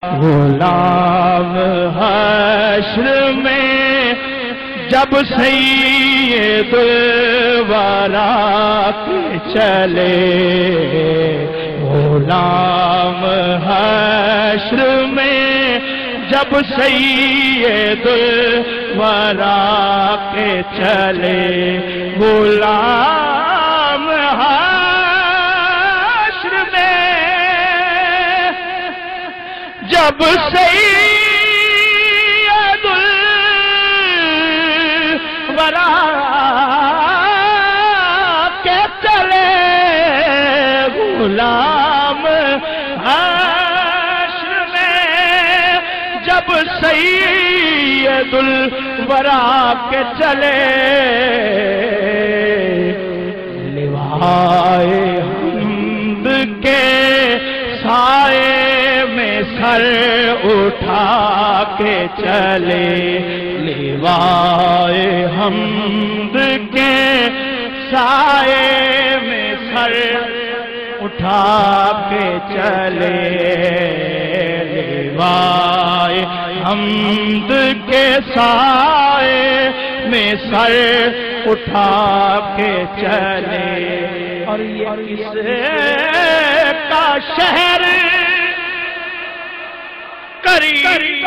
غلام حشر میں جب سید الورا کے چلے، غلام حشر میں جب سید الورا کے چلے، غلام حشر میں جب سید الورا کے چلے، غلام حشر میں جب سید الورا کے چلے، لوائے حمد کے سائے میں سر اٹھا کے چلے، لوائے حمد کے سائے میں سر اٹھا کے چلے، لوائے حمد کے سائے میں سر اٹھا کے چلے۔ اور یہ کس کا شہر قریب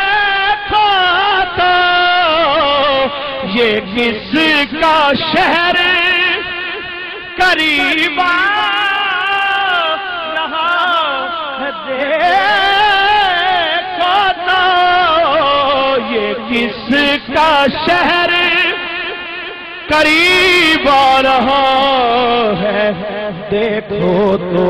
دیکھو تو، یہ کس کا شہر قریب دیکھو تو، یہ کس کا شہر قریب آ رہا ہے دیکھو تو۔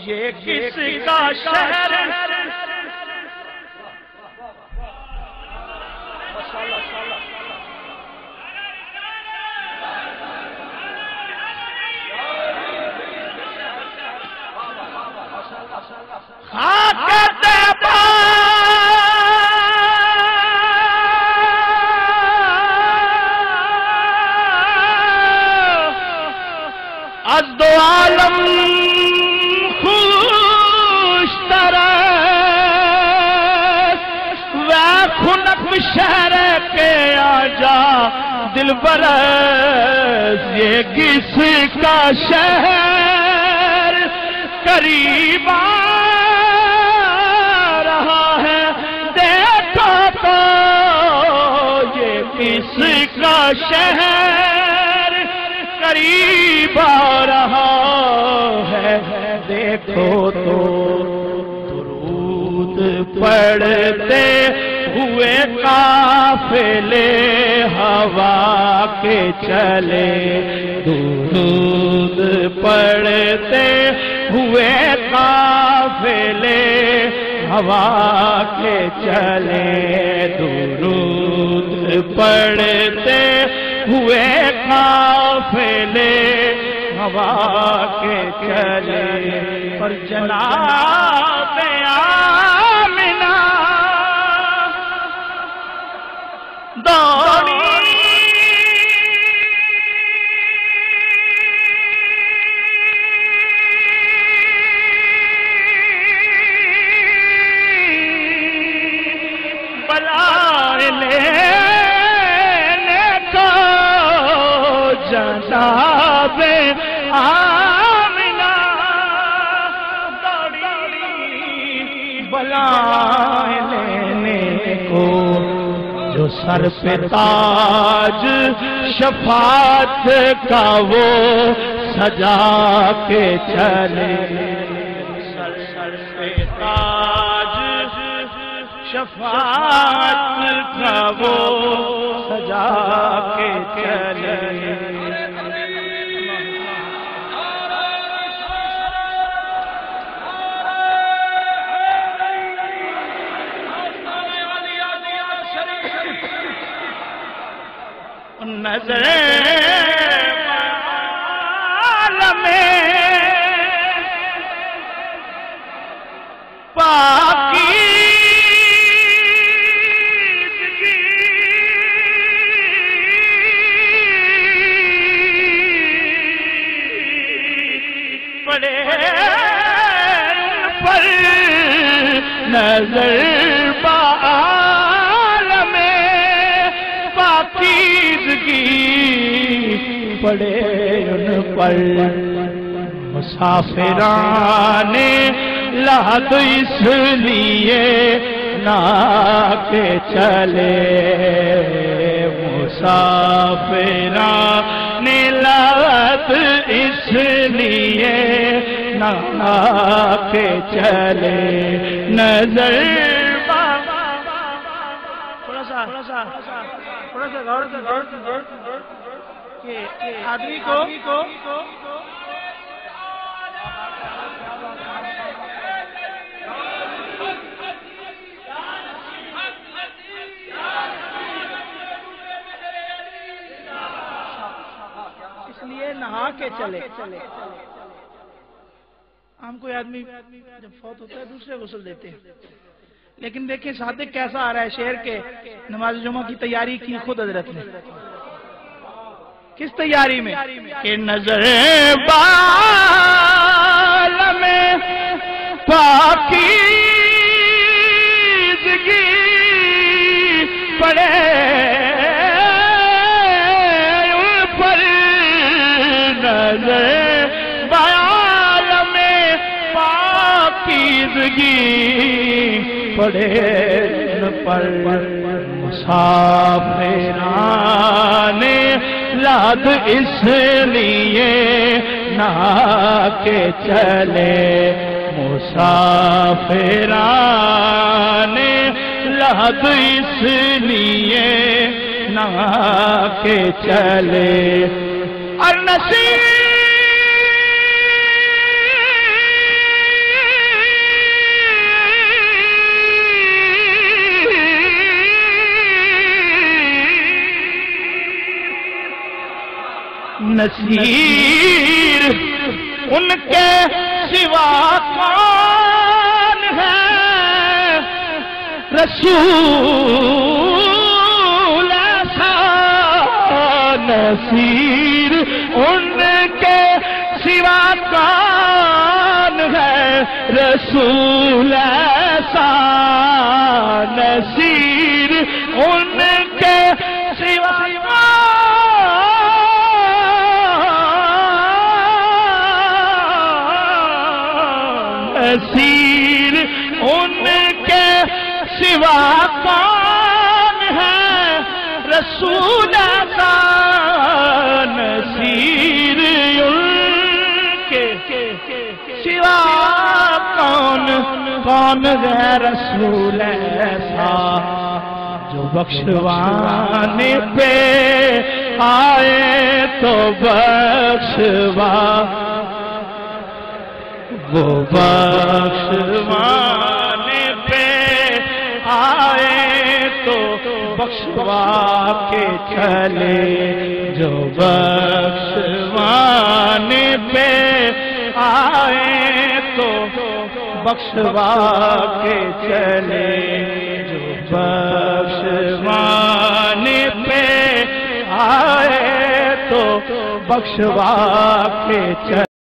یہ کس کا شہر از دو عالم خوش ترس و خنک شہر کے آجا دل برس، یہ کس کا شہر قریب آ رہا ہے دیکھو تو، یہ کس کا شہر قریب آ رہا ہے دیکھو تو۔ درود پڑھتے ہوئے قافلے ہوا کے چلے، درود پڑھتے ہوئے قافلے ہوا کے چلے، درود پڑھتے ہوئے قافلے ہوا کے چلے، اور جناب آمنہ دوڑی بلائے لینے کو، جناب آمنہ دوڑی بلائے لینے کو، جو سر پہ تاج شفاعت کا وہ سجا کے چلے، سر پہ تاج شفاعت کا وہ سجا کے چلے۔ نظر عالم پاکیزگی پڑے پر نظر بعالم پاکیزگی پڑے ان پر مسافران لحد اس لیے نہ کہ چلے مسافران لحد اس لیے نہ کہ چلے نظر تھوڑا سا غور کہ آدمی کو اس لیے نہا کے چلے. ہم کوئی آدمی جب فوت ہوتا ہے دوسرے غسل دیتے ہیں، لیکن دیکھیں صادق کیسا آ رہا ہے شعر کے نماز جمعہ کی تیاری کی خود حضرت نے. کس تیاری میں کہ نظر بعالم پاکیزگی پڑے پر نظر بعالم پاکیزگی پڑے پر مسافران لحد اس لیے نہ کہ چلے مسافران لحد اس لیے نہ کہ چلے اور نصیب نصیر ان کے سوا کون ہے رسول ایسا نصیر ان کے سوا کون ہے رسول ایسا نصیر ان کے سوا نصیر ان کے سوا کون ہے رسول ایسا نصیر ان کے سوا کون ہے رسول ایسا جو بخشوانے پہ آئے تو بخشوا وہ بخشوانے پہ آئے تو بخشوا کے چلے جو بخشوانے پہ آئے تو بخشوا کے چلے جو بخشوانے پہ آئے تو بخشوا کے چلے